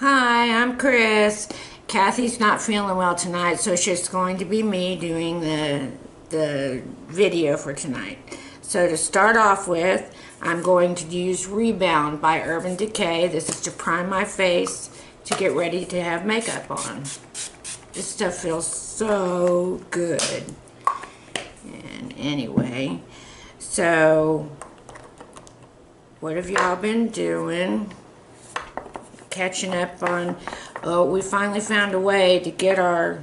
Hi, I'm Kris. Kathy's not feeling well tonight, so it's just going to be me doing the video for tonight. So to start off with, I'm going to use Rebound by Urban Decay. This is to prime my face to get ready to have makeup on. This stuff feels so good. And anyway, so what have y'all been doing? Catching up on, we finally found a way to get our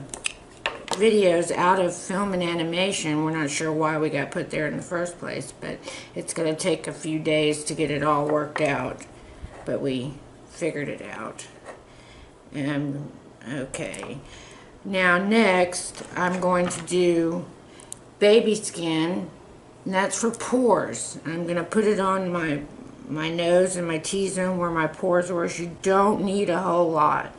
videos out of film and animation. We're not sure why we got put there in the first place, but it's going to take a few days to get it all worked out, but we figured it out. Okay, now next I'm going to do baby skin, and that's for pores. I'm going to put it on my nose and my T-zone where my pores are. You don't need a whole lot,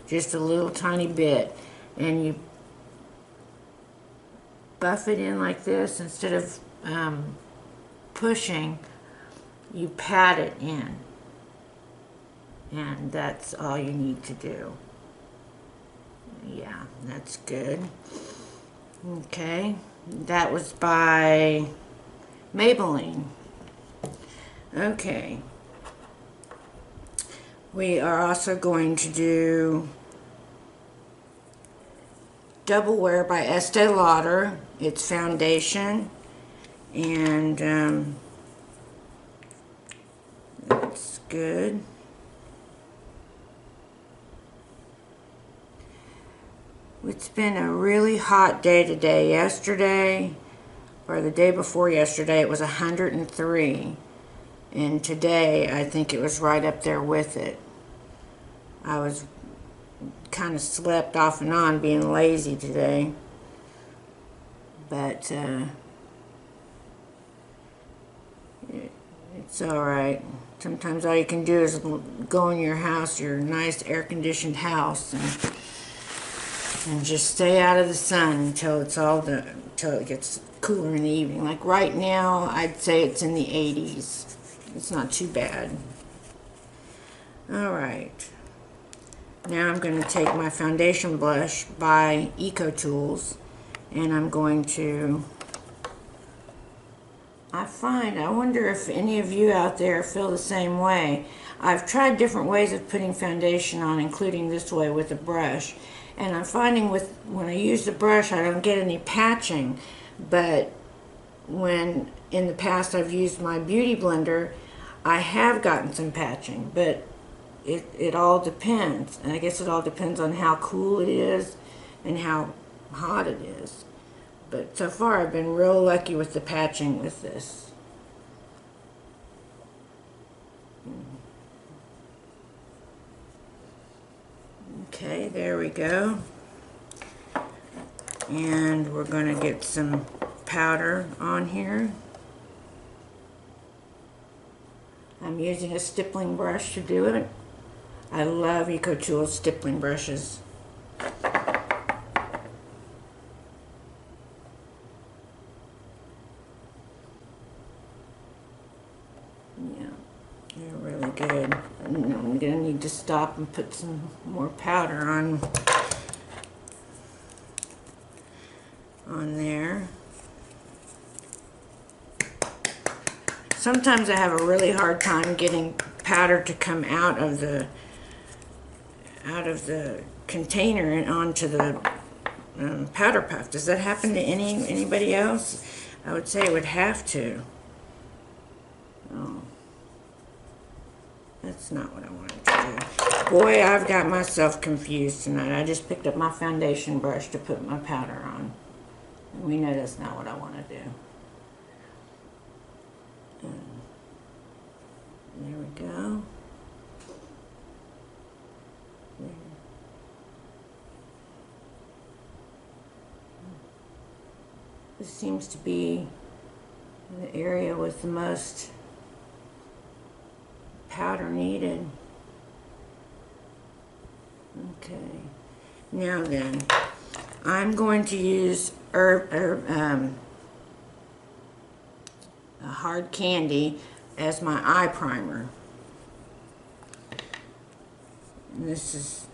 just a little tiny bit, and you buff it in like this. Instead of pushing, you pat it in, and that's all you need to do. Yeah, that's good. Okay, that was by Maybelline. Okay, we are also going to do Double Wear by Estee Lauder. It's foundation, and that's good. It's been a really hot day today. Yesterday, or the day before yesterday, it was 103. And today, I think it was right up there with it. I was kind of slept off and on, being lazy today. But it's alright. Sometimes all you can do is go in your house, your nice air-conditioned house, and just stay out of the sun until it's all done, until it gets cooler in the evening. Like right now, I'd say it's in the 80s. It's not too bad. Alright. Now I'm going to take my foundation blush by ECOTOOLS, and I'm going to, I wonder if any of you out there feel the same way. I've tried different ways of putting foundation on, including this way with a brush. And I'm finding when I use the brush, I don't get any patching. But when in the past I've used my beauty blender, I have gotten some patching, but it all depends. And I guess it all depends on how cool it is and how hot it is. But so far I've been real lucky with the patching with this. Okay, there we go. And we're going to get some powder on here. I'm using a stippling brush to do it. I love EcoTools stippling brushes. Yeah, they're really good. I'm going to need to stop and put some more powder on there. Sometimes I have a really hard time getting powder to come out of the container and onto the powder puff. Does that happen to anybody else? I would say it would have to. Oh, that's not what I wanted to do. Boy, I've got myself confused tonight. I just picked up my foundation brush to put my powder on. And we know that's not what I want to do. There we go. There. This seems to be the area with the most powder needed. Okay. Now then, I'm going to use a hard candy as my eye primer. And this is,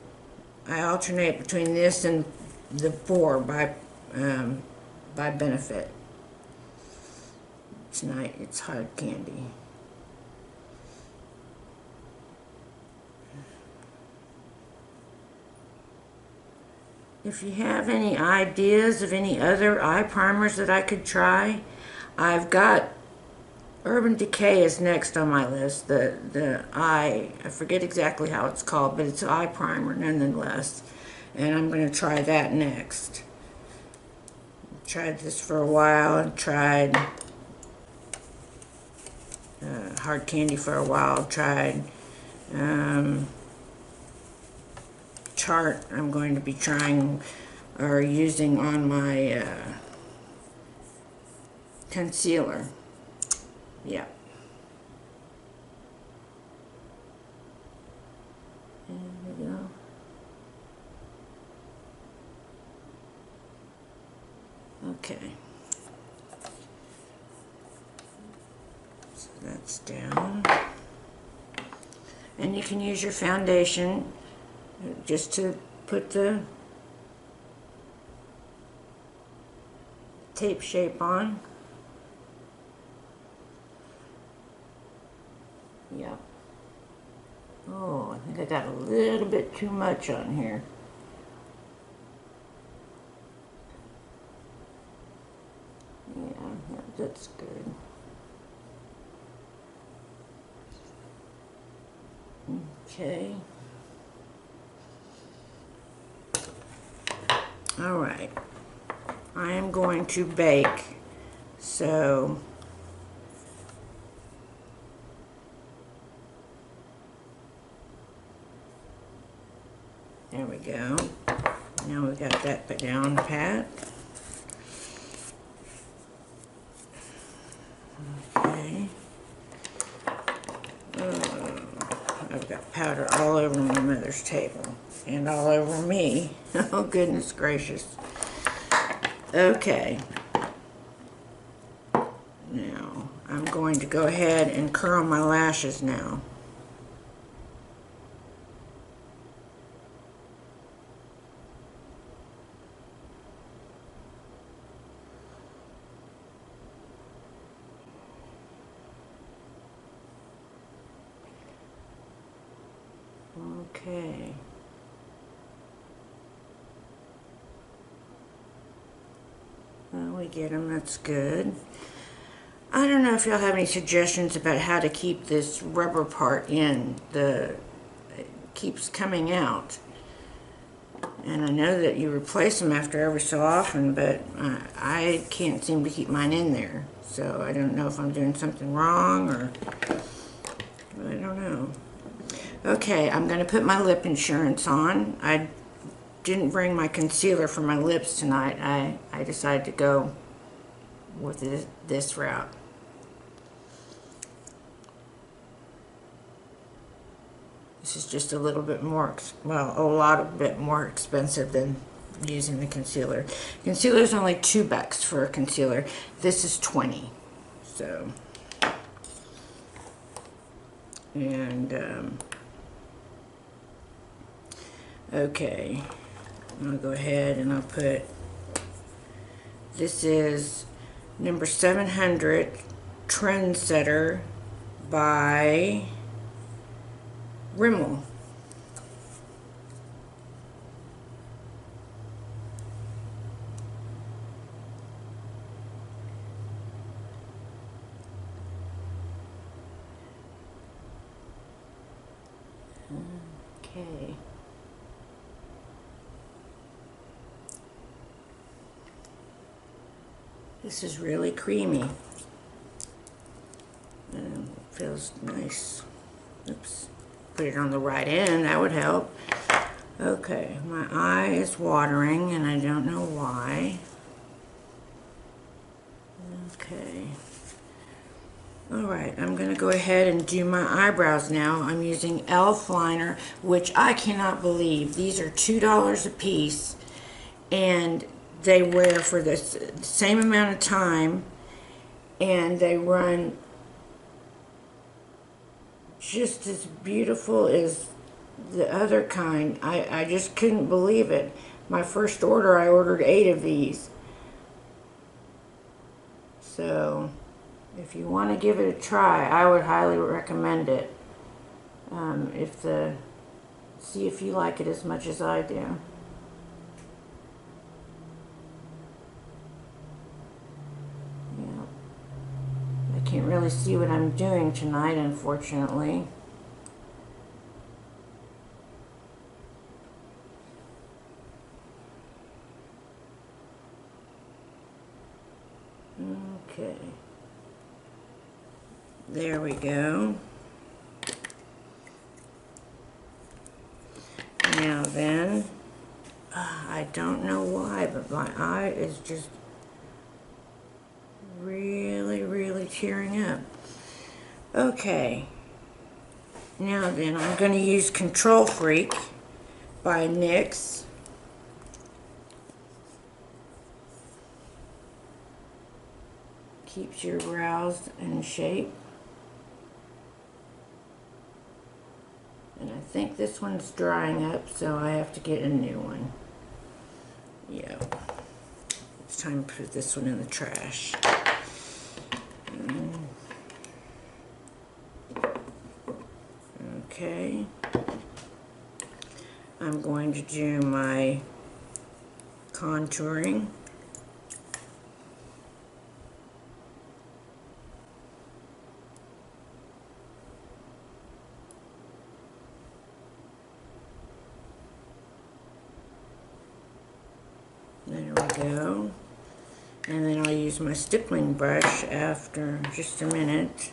I alternate between this and the 4 by Benefit. Tonight it's hard candy. If you have any ideas of any other eye primers that I could try, I've got Urban Decay is next on my list. I forget exactly how it's called, but it's an eye primer nonetheless. And I'm going to try that next. Tried this for a while and tried hard candy for a while. Tried Tarte. I'm going to be trying or using on my concealer. Yeah. There we go. Okay. So that's down. And you can use your foundation just to put the tape shape on. Yep. Oh, I think I got a little bit too much on here. Yeah, that's good. Okay. All right. I am going to bake, so there we go. Now we got that put down pat. Okay. I've got powder all over my mother's table and all over me. Oh, goodness gracious. Okay. Now, I'm going to go ahead and curl my lashes now. Okay. Well, we get them, that's good. I don't know if y'all have any suggestions about how to keep this rubber part in. It keeps coming out. And I know that you replace them after every so often, but I can't seem to keep mine in there. So I don't know if I'm doing something wrong or I don't know. Okay, I'm going to put my lip insurance on. I didn't bring my concealer for my lips tonight. I decided to go with this route. This is just a little bit more, well, a lot bit more expensive than using the concealer. Concealer is only $2 for a concealer. This is $20. So, and okay, I'll go ahead and I'll put, this is number 700 Trendsetter by RIMMEL. Okay. This is really creamy. And it feels nice. Oops. Put it on the right end, that would help. Okay, my eye is watering and I don't know why. Okay. Alright, I'm going to go ahead and do my eyebrows now. I'm using e.l.f. liner, which I cannot believe. These are $2 a piece and they wear for the same amount of time and they run just as beautiful as the other kind. I just couldn't believe it. My first order, I ordered 8 of these. So if you want to give it a try, I would highly recommend it. See if you like it as much as I do. Can't really see what I'm doing tonight, unfortunately. Okay. There we go. Now then, I don't know why, but my eye is just really tearing up. Okay, now then I'm going to use Control Freak by NYX. Keeps your brows in shape. And I think this one's drying up, so I have to get a new one. Yeah. It's time to put this one in the trash. Okay. I'm going to do my contouring. There we go. And then I'll use my stippling brush after just a minute.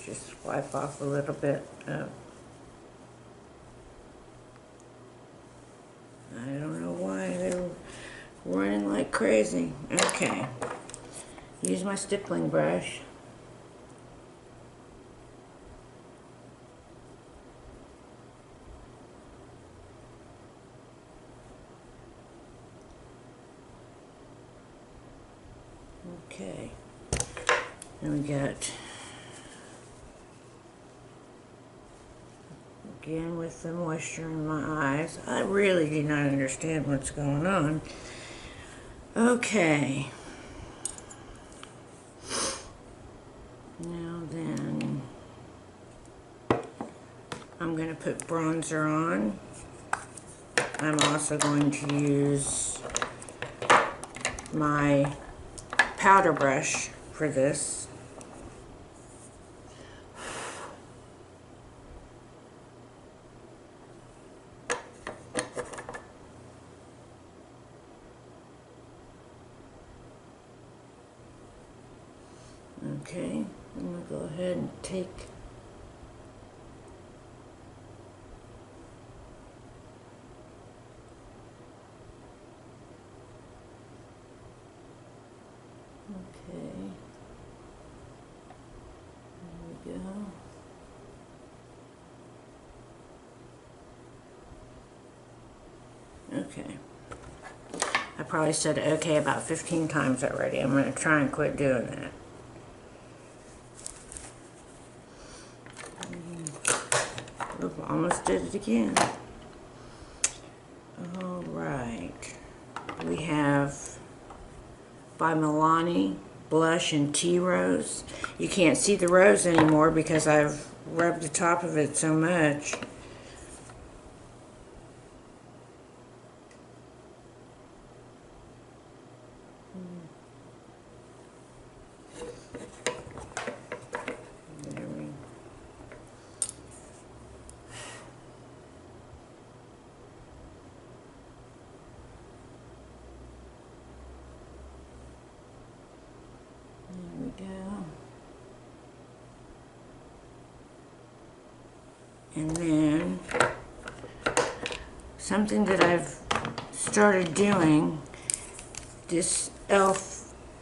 Just wipe off a little bit of, I don't know why they're running like crazy. Okay. Use my stippling brush. Okay, and we got, again with the moisture in my eyes. I really do not understand what's going on. Okay, now then, I'm going to put bronzer on. I'm also going to use my powder brush for this. Okay, I'm going to go ahead and take okay, there we go. Okay. I probably said okay about 15 times already. I'm going to try and quit doing that. Oop, almost did it again. Alright. We have by MILANI blush in Tea Rose. You can't see the rose anymore because I've rubbed the top of it so much. And then something that I've started doing, this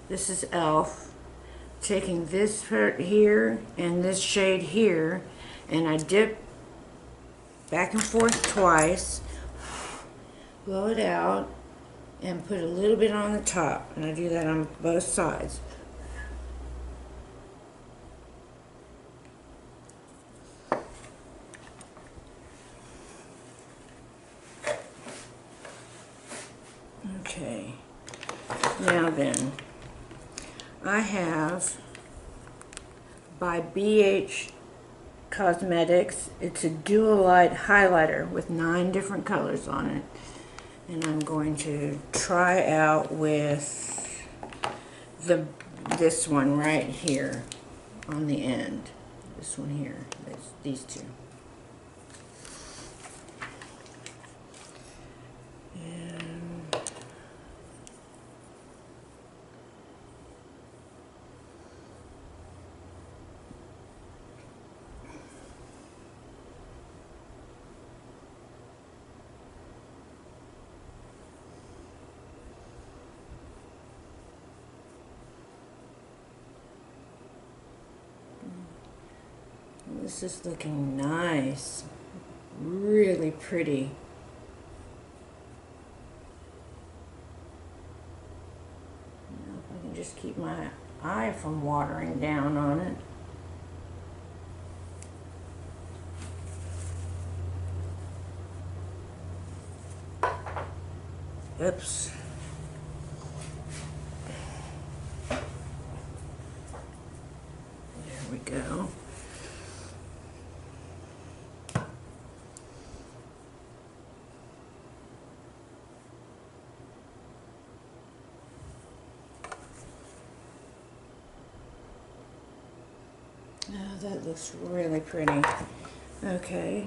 is e.l.f. taking this part here and this shade here, and I dip back and forth twice, blow it out, and put a little bit on the top, and I do that on both sides. Okay, now then, I have by BH Cosmetics, it's a DUOLIGHT highlighter with 9 different colors on it, and I'm going to try out with this one right here on the end. This one here, these two. This is looking nice, really pretty. Now if I can just keep my eye from watering down on it. Oops. There we go. Oh, that looks really pretty. Okay.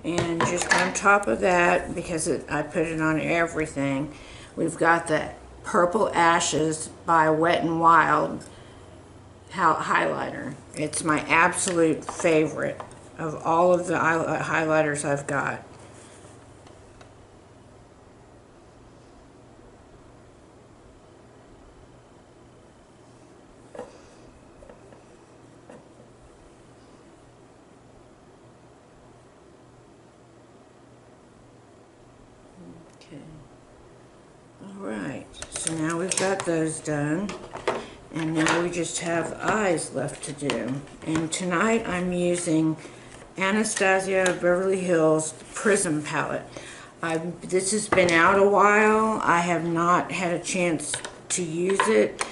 And just on top of that, because I put it on everything, we've got the Purple Ashes by Wet n Wild highlighter. It's my absolute favorite of all of the highlighters I've got. Okay. Alright, so now we've got those done, and now we just have eyes left to do. And tonight I'm using Anastasia Beverly Hills Prism palette. This has been out a while. I have not had a chance to use it,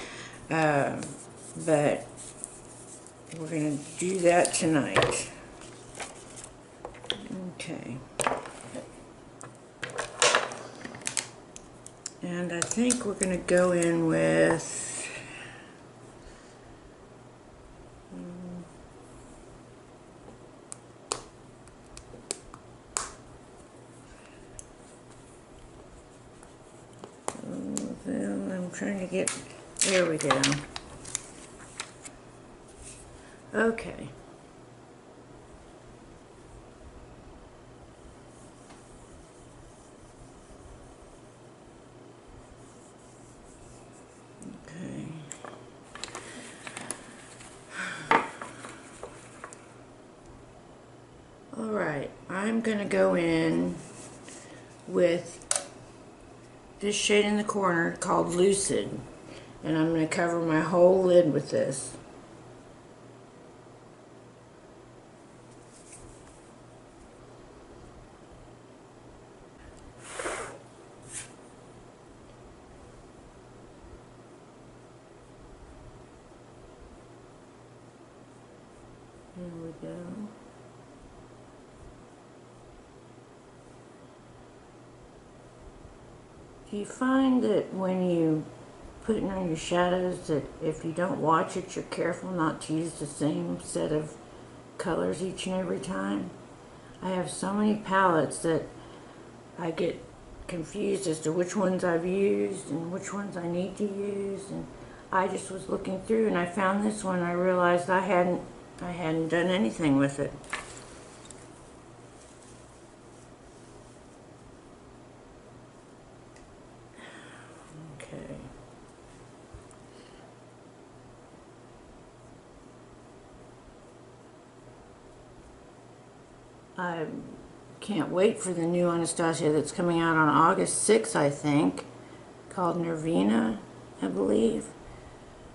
but we're going to do that tonight. Okay. And I think we're going to go in with I'm trying to get, there we go. Okay. Alright, I'm going to go in with this shade in the corner called Lucid, and I'm going to cover my whole lid with this. There we go. Do you find that when you put on your shadows that if you don't watch it, you're careful not to use the same set of colors each and every time? I have so many palettes that I get confused as to which ones I've used and which ones I need to use, and I just was looking through and I found this one. I realized I hadn't done anything with it. Okay. I can't wait for the new Anastasia that's coming out on August 6th, I think, called Nervina, I believe.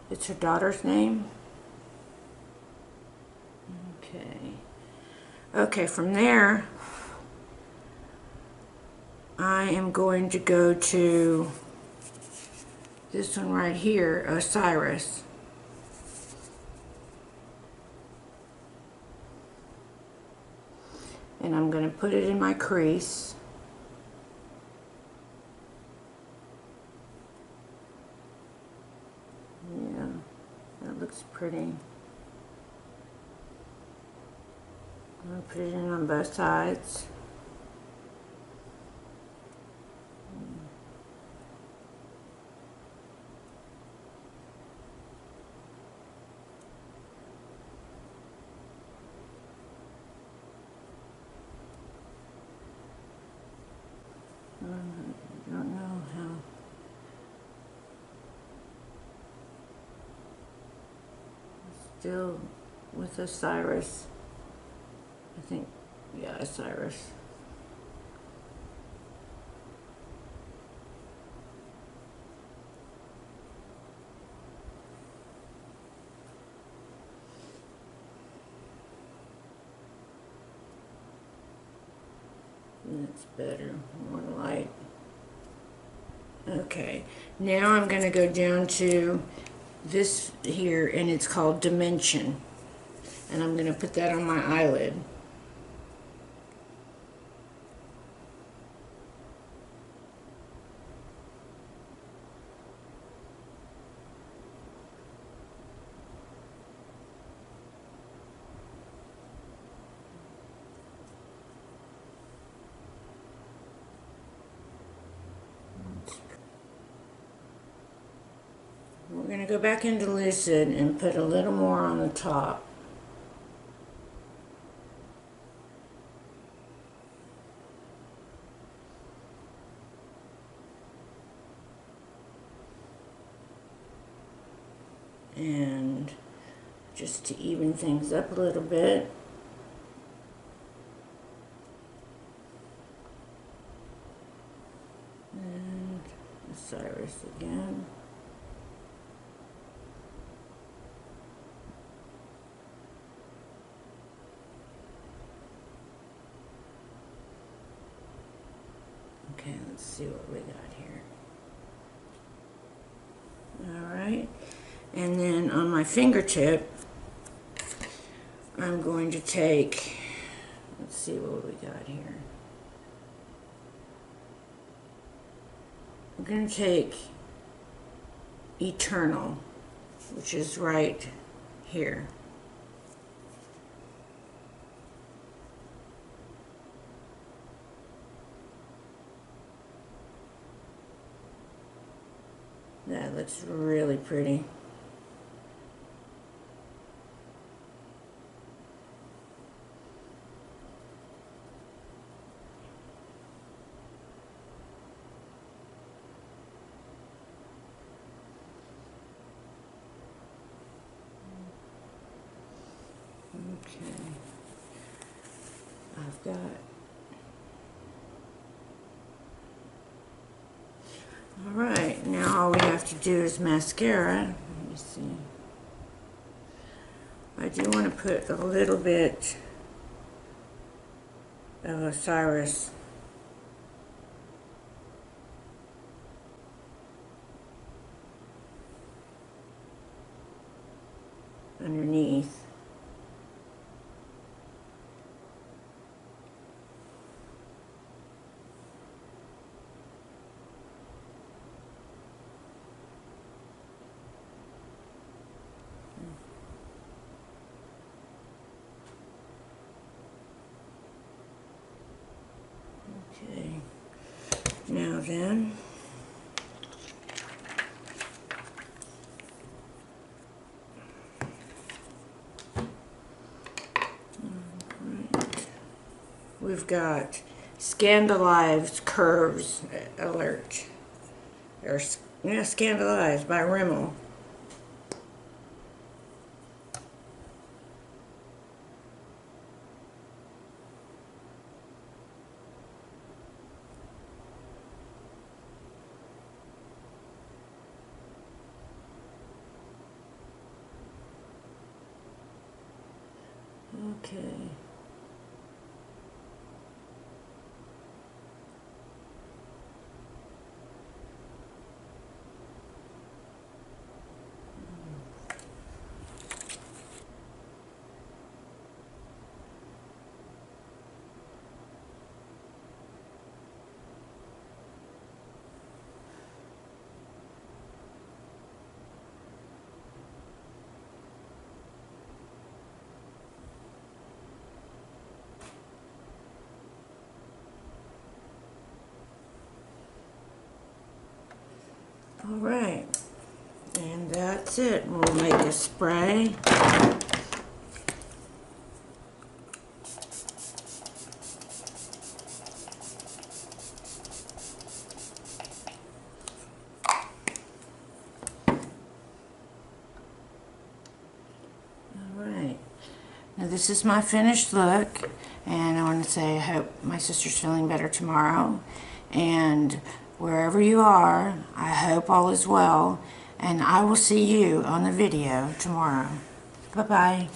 It's her daughter's name. Okay. Okay, from there, I am going to go to this one right here, Osiris. And I'm going to put it in my crease. Yeah, that looks pretty. I'm going to put it in on both sides. I don't know how. Still with Osiris. I think, yeah, Osiris. That's better, more light. Okay, now I'm going to go down to this here, and it's called Dimension. And I'm going to put that on my eyelid. We're going to go back into Lucid and put a little more on the top. And just to even things up a little bit. And Osiris again. Okay, let's see what we got here. Alright, and then on my fingertip, I'm going to take, let's see what we got here. I'm going to take Eternal, which is right here. That looks really pretty. Okay. I've got Alright, now all we have to do is mascara. Let me see. I do want to put a little bit of Osiris underneath. Okay, now then, we've got Scandalized Curves Alert, or yeah, Scandalized by RIMMEL. Okay. All right, and that's it. We'll make a spray. Now this is my finished look, and I want to say I hope my sister's feeling better tomorrow, and wherever you are, I hope all is well, and I will see you on the video tomorrow. Bye-bye.